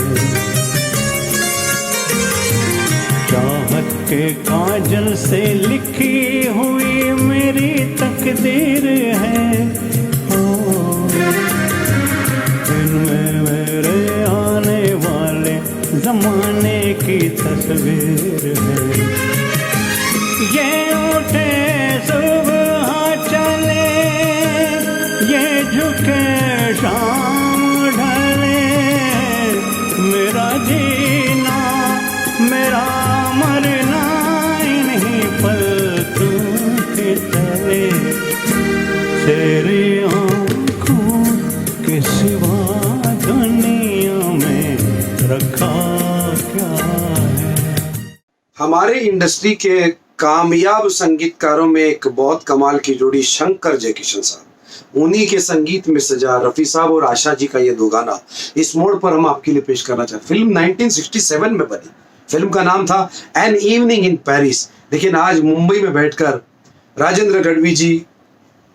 चाहत के काजल से लिखी हुई मेरी तकदीर है। इनमें मेरे आने वाले जमाने की तस्वीर है, ये उठे सुबह चले, ये झुके शाम ढले, मेरा जीना मेरा मरना इन्हीं पलकों के तले। तेरी आँखों के सिवा दुनिया में रखा क्या है। हमारे इंडस्ट्री के कामयाब संगीतकारों में एक बहुत कमाल की जोड़ी शंकर जयकिशन साहब, उन्हीं के संगीत में सजा रफी साहब और आशा जी का ये दो गाना इस मोड़ पर हम आपके लिए पेश करना चाहते। फिल्म 1967 में बनी, फिल्म का नाम था एन इवनिंग इन पेरिस। लेकिन आज मुंबई में बैठकर राजेंद्र गढ़वी जी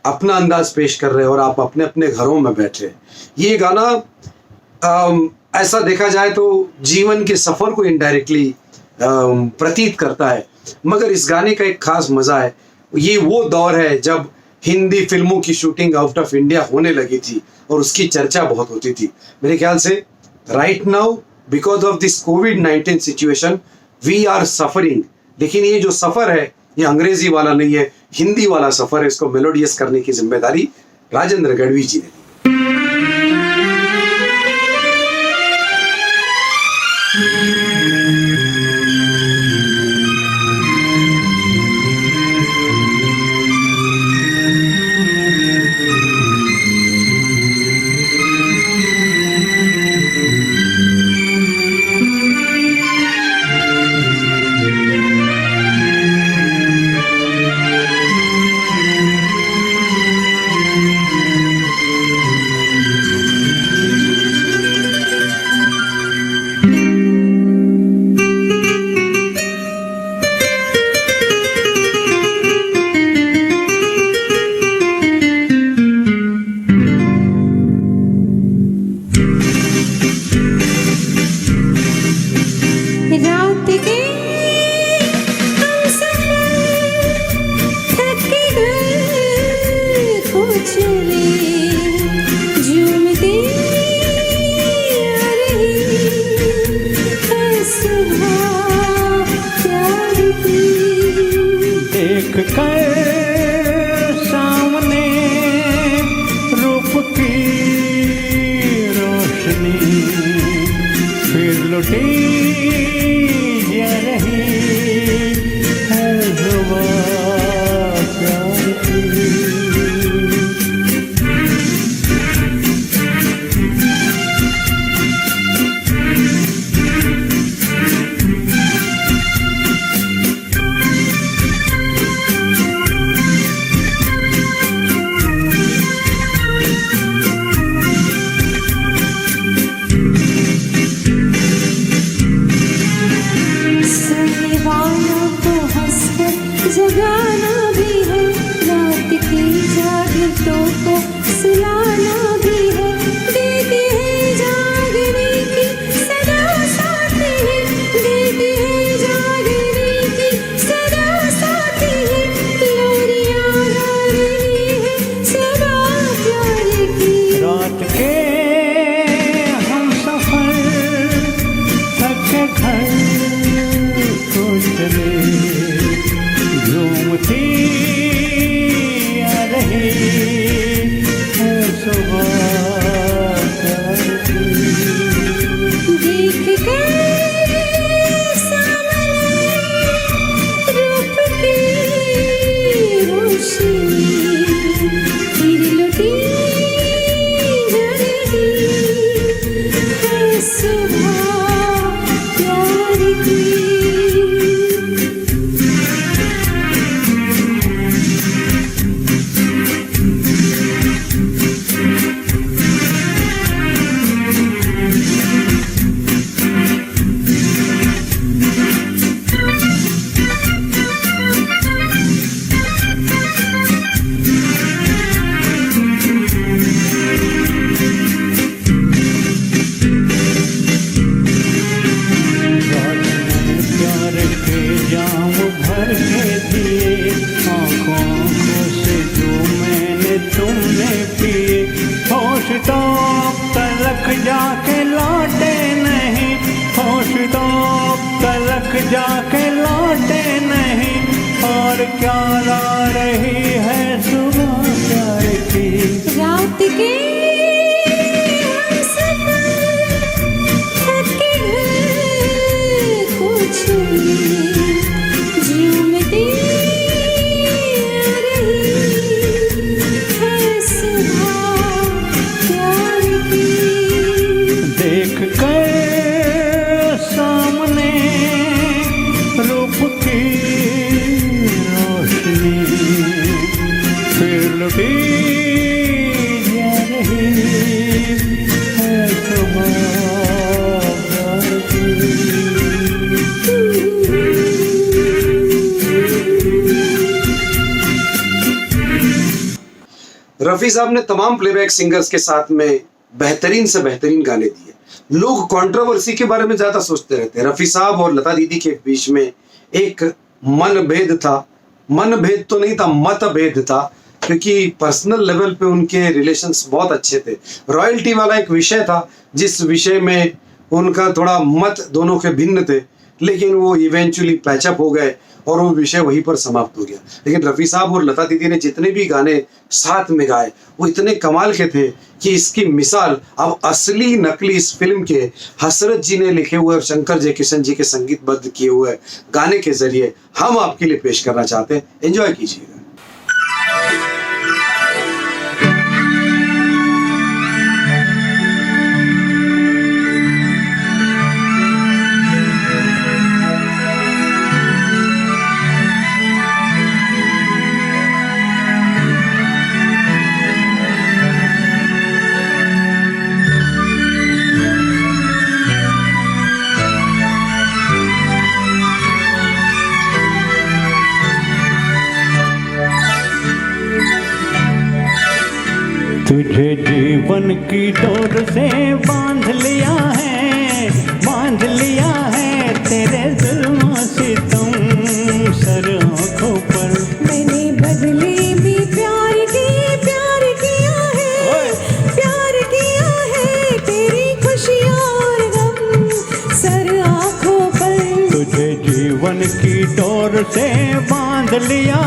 अपना अंदाज पेश कर रहे हैं और आप अपने अपने घरों में बैठे। ये गाना ऐसा देखा जाए तो जीवन के सफर को इनडायरेक्टली प्रतीत करता है, मगर इस गाने का एक खास मजा है। ये वो दौर है जब हिंदी फिल्मों की शूटिंग आउट ऑफ इंडिया होने लगी थी और उसकी चर्चा बहुत होती थी। मेरे ख्याल से right now because of this कोविड-19 सिचुएशन वी आर सफरिंग, लेकिन ये जो सफर है ये अंग्रेजी वाला नहीं है, हिंदी वाला सफर है। इसको मेलोडियस करने की जिम्मेदारी राजेंद्र गढ़वी जी ने। लुटी जा रही है जुबां प्यार की। सोने वालों को हंसकर जगाना भी है, रात की जागतों को सुलाना भी है। देती है जागने की सदा साथी है, देती है जागने की सदा साथी है। लोरियां गा रही है सदा प्यार की। रात के हम सफर थक घर को चले, झूमती आ रही है सुबह प्यार की। देख कर सामने रूप की रोशनी, फिर लुटी जा रही है सुबह प्यार की। प्यार के जाम भर के दिए, आँखों से जो मैंने तुमने पिए। होश तो अब तलक जाके लौटे नहीं, होश तो अब तलक जाके लौटे नहीं। और क्या ला रही है सुबह प्यार की। रात के हम सफर थक घर को छोड़े, झूमती आ रही है सुबह प्यार की। देख कर सामने रूप की रोशनी, फिर लुटी जा रही है सुबह प्यार की। रफी साहब ने तमाम प्लेबैक सिंगर्स के साथ में बेहतरीन से बेहतरीन गाने दिए। लोग कंट्रोवर्सी के बारे में ज्यादा सोचते रहते हैं। रफी साहब और लता दीदी के बीच में एक मनभेद था, मनभेद तो नहीं था, मतभेद था, क्योंकि पर्सनल लेवल पे उनके रिलेशंस बहुत अच्छे थे। रॉयल्टी वाला एक विषय था जिस विषय में उनका थोड़ा मत दोनों के भिन्न थे, लेकिन वो इवेंचुअली पैचअप हो गए और वो विषय वहीं पर समाप्त हो गया। लेकिन रफ़ी साहब और लता दीदी ने जितने भी गाने साथ में गाए वो इतने कमाल के थे कि इसकी मिसाल अब असली नकली इस फिल्म के हसरत जी ने लिखे हुए शंकर जयकिशन जी के संगीतबद्ध किए हुए गाने के जरिए हम आपके लिए पेश करना चाहते हैं। एंजॉय कीजिएगा। तुझे जीवन की डोर से बांध लिया है तेरे जुल्म सितम सर आँखों पर। मैंने बदले भी प्यार किया है तेरी खुशियाँ और गम सर आँखों पर। तुझे जीवन की डोर से बांध लिया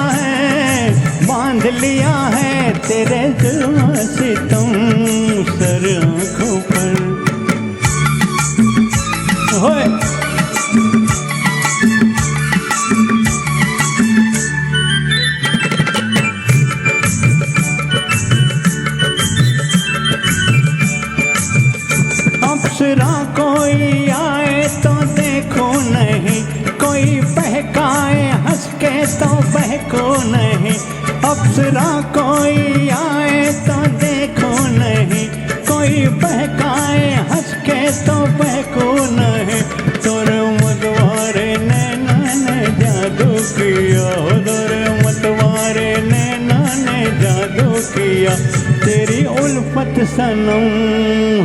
है तेरे जुल्म सितम सर आँखों पर। होए अप्सरा कोई आए तो देखो नहीं, कोई बहकाए हंस के तो बहको नहीं। अप्सरा कोई आए तो देखो नहीं, कोई बहकाए हंस के तो बहको नहीं। तोरे मतवारे नैना ने जादू किया, तोरे मतवारे नैना ने जादू किया। तेरी उल्फत सनम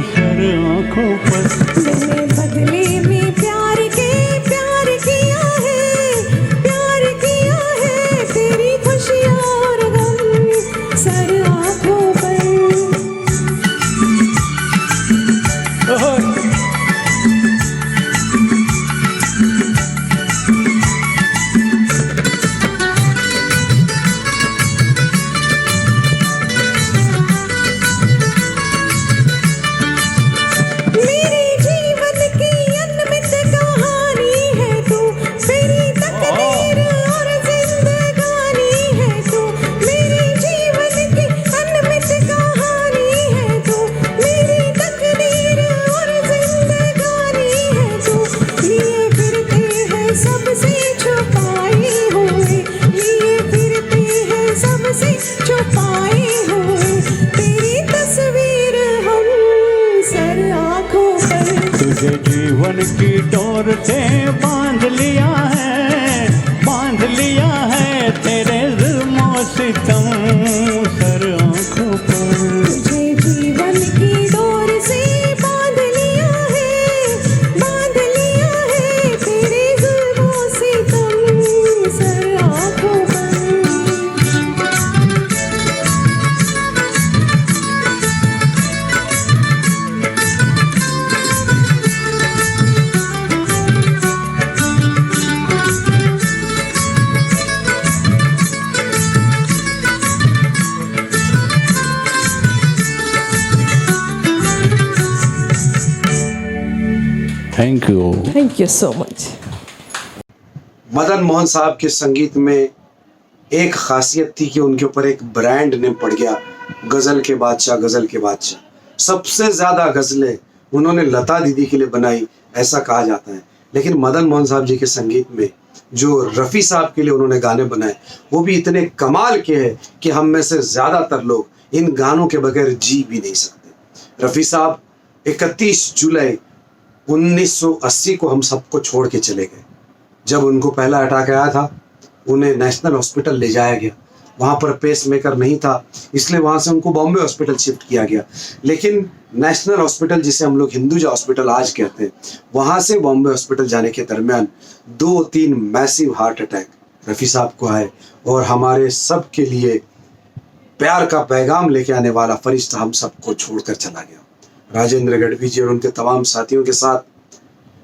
सर आँखों पर। मैंने बदले में प्यार किया है, प्यार किया है। तेरी खुशियाँ और गम सर आँखों पर। मेरे जीवन की अनमित कहानी है तू, मेरी तकदीर और जिंदगानी है तू। मेरे जीवन की अनमित कहानी है तू, मेरी तकदीर और जिंदगानी है तू। लिए फिरते हैं सबसे छुपाए हुए, लिए फिरते हैं सबसे छुपाए हुए। तेरी तस्वीर हम सर आँखों पर। तुझे जीवन की डोर से बांध लिया है, बांध लिया है। तेरे जुल्मों सितम सर आँखों पर। तुझे जीवन की डोर से बांध लिया है, बांध लिया है। तेरे जुल्मों से तुम सर आँखों पर। Thank you. Thank you so much. Madan Mohan साहब के संगीत में एक खासियत थी कि उनके ऊपर एक ब्रांड नेम पड़ गया, गजल के बादशाह, गजल के बादशाह। सबसे ज्यादा गजलें उन्होंने लता दीदी के लिए बनाई, ऐसा कहा जाता है। लेकिन मदन मोहन साहब जी के संगीत में जो रफ़ी साहब के लिए उन्होंने गाने बनाए, वो भी इतने कमाल के हैं कि हम में से ज्यादातर लोग इन गानों के बगैर जी भी नहीं सकते। रफ़ी साहब 31 जुलाई 1980 को हम सबको छोड़ के चले गए। जब उनको पहला अटैक आया था, उन्हें नेशनल हॉस्पिटल ले जाया गया। वहाँ पर पेस मेकर नहीं था, इसलिए वहाँ से उनको बॉम्बे हॉस्पिटल शिफ्ट किया गया। लेकिन नेशनल हॉस्पिटल, जिसे हम लोग हिंदुजा हॉस्पिटल आज कहते हैं, वहाँ से बॉम्बे हॉस्पिटल जाने के दरमियान 2-3 मैसिव हार्ट अटैक रफ़ी साहब को आए और हमारे सब के लिए प्यार का पैगाम लेके आने वाला फरिश्ता हम सबको छोड़कर चला गया। राजेंद्र गढ़वी जी और उनके तमाम साथियों के साथ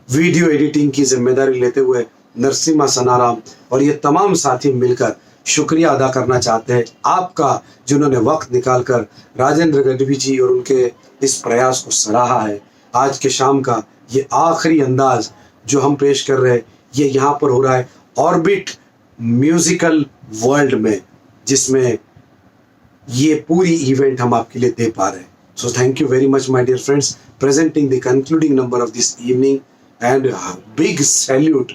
वीडियो एडिटिंग की जिम्मेदारी लेते हुए नरसिम्हा सनाराम और ये तमाम साथी मिलकर शुक्रिया अदा करना चाहते हैं आपका, जिन्होंने वक्त निकालकर राजेंद्र गढ़वी जी और उनके इस प्रयास को सराहा है। आज के शाम का ये आखिरी अंदाज जो हम पेश कर रहे हैं, ये यहाँ पर हो रहा है ऑर्बिट म्यूजिकल वर्ल्ड में, जिसमें ये पूरी इवेंट हम आपके लिए दे पा रहे हैं। So thank you very much, my dear friends, presenting the concluding number of this evening, and a big salute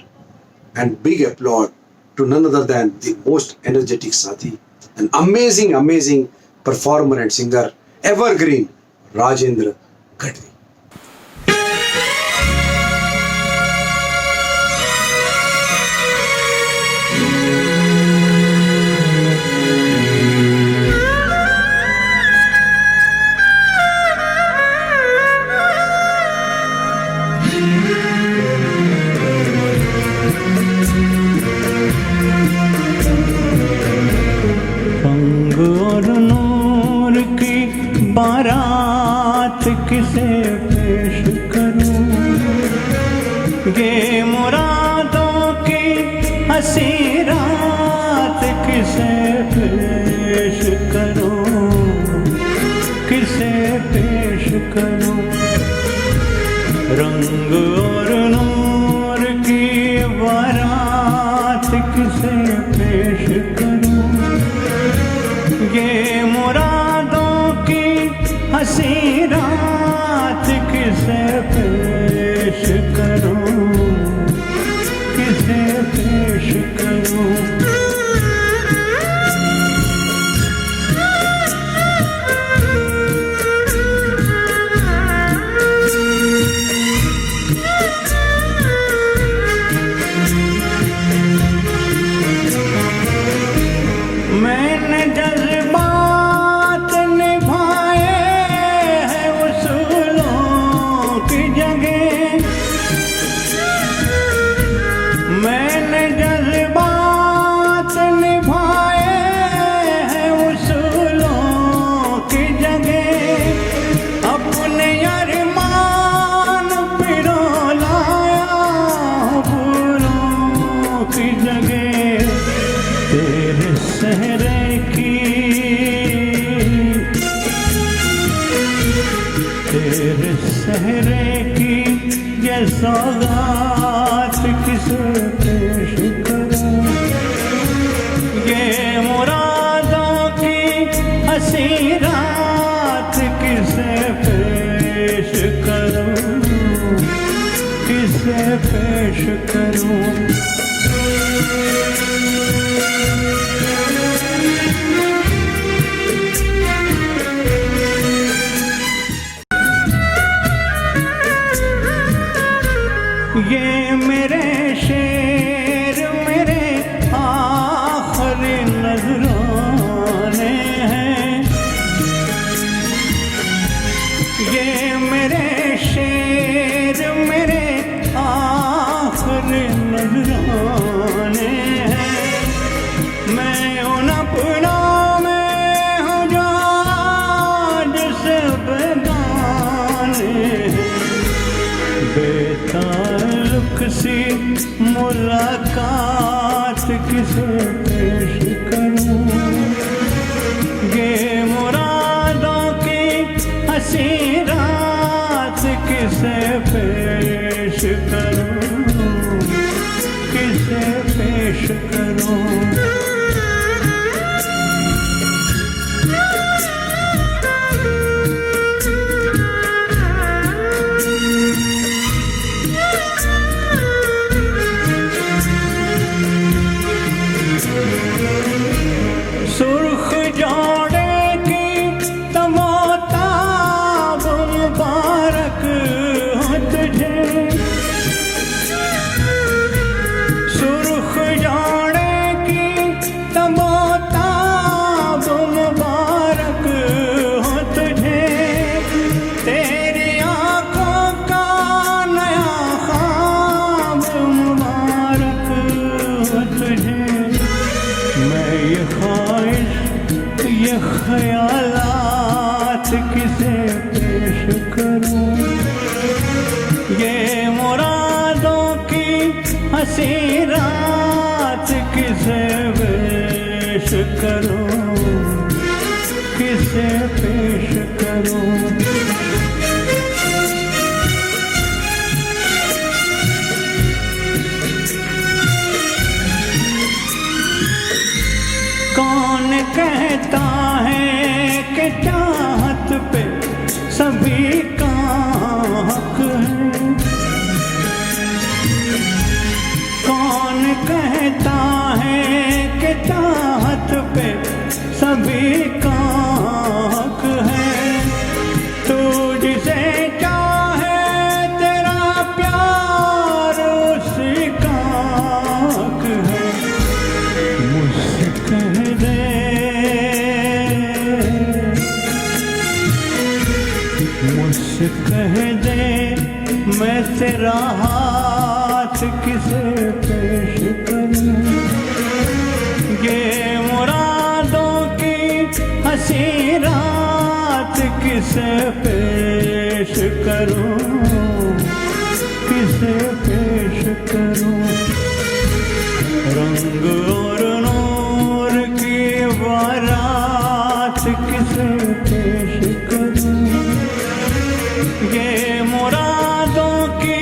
and big applaud to none other than the most energetic Sathi, an amazing performer and singer, evergreen Rajendra Gadvi. रंग और नूर की बारात किसे पेश करूं, ये मुरादों की हंसी रात किसे पेश करूं, किसे पेश करूं। रंग और नूर किसे पेश करूं, ये मुरादों की हंसी रात किसे पेश करूं, किसे पेश करूं। मैंने जज्बात निभाए हैं उसूलों की जगह, मैंने जज्बात निभाए हैं उसूलों की जगह, अपने अरमान पिरो लाया फूलों की जगह। तेरे सहरे की, तेरे सहरे की ये सौगात किसे पेश करूं, ये मुरादों की हंसी रात किसे पेश करूं, किसे पेश करूं। ये मेरे शेर मेरे आखिरी नजराने हैं, ये मेरे शेर मेरे आखिरी नजराने हैं। मैं उन अपनों में हूँ जो जिससे बेगाने हैं, बेताल्लुक सी मुलाकात किसे पेश करूं, ये मुरादों की हंसी रात किसे पेश करूं, किसे पेश करूं। सुर्ख जोड़े की तमोताब मुबारक हो तुझे, सुर्ख जोड़े की तमोताब मुबारक हो तुझे, तेरी आंखों का नया ख्वाब मुबारक हो तुझे। मैं ये ख्वाहिश ये ख्यालात किसे पेश करूं, ये मुरादों की हंसी रात किसे पेश करूं, किसे पेश करूं। कौन कहता है कि चाहत पे सभी का हक है, कौन कहता है कि चाहत पे सभी का हक है। तू जिसे चाहे तेरा प्यार उसी का हक है। मुझसे कह दे, मुझसे कह दे मैं तेरा हाथ किसे पेश करूं, ये मुरादों की हंसी रात किसे पेश करूं, किसे पेश करूं। रंग और नूर की बारात किसे पेश करूं, ये मुरादों की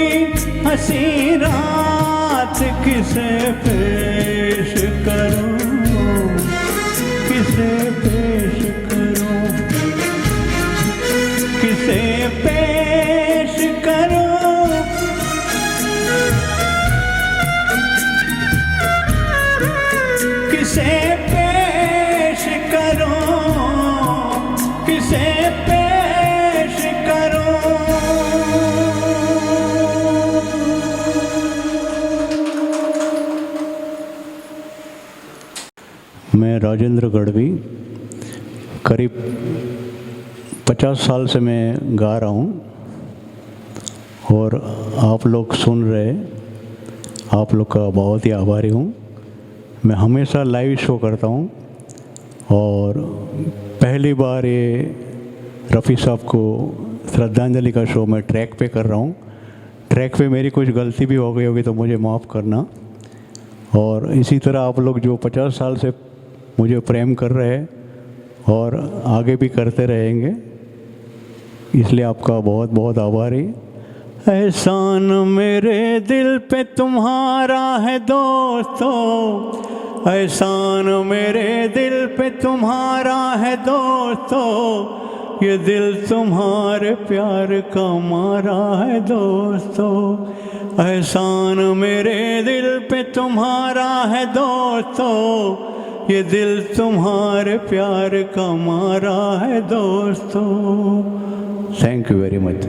हंसी रात किसे पेश मैं राजेंद्र गढ़वी, करीब 50 साल से मैं गा रहा हूँ और आप लोग सुन रहे, आप लोग का बहुत ही आभारी हूँ। मैं हमेशा लाइव शो करता हूँ और पहली बार ये रफ़ी साहब को श्रद्धांजलि का शो मैं ट्रैक पे कर रहा हूँ। ट्रैक पे मेरी कुछ गलती भी हो गई होगी तो मुझे माफ़ करना। और इसी तरह आप लोग जो 50 साल से मुझे प्रेम कर रहे हैं और आगे भी करते रहेंगे, इसलिए आपका बहुत बहुत आभारी। एहसान मेरे दिल पे तुम्हारा है दोस्तों, एहसान मेरे दिल पे तुम्हारा है दोस्तों, ये दिल तुम्हारे प्यार का मारा है दोस्तों। एहसान मेरे दिल पे तुम्हारा है दोस्तों, ये दिल तुम्हारे प्यार का मारा है दोस्तों। Thank you very much.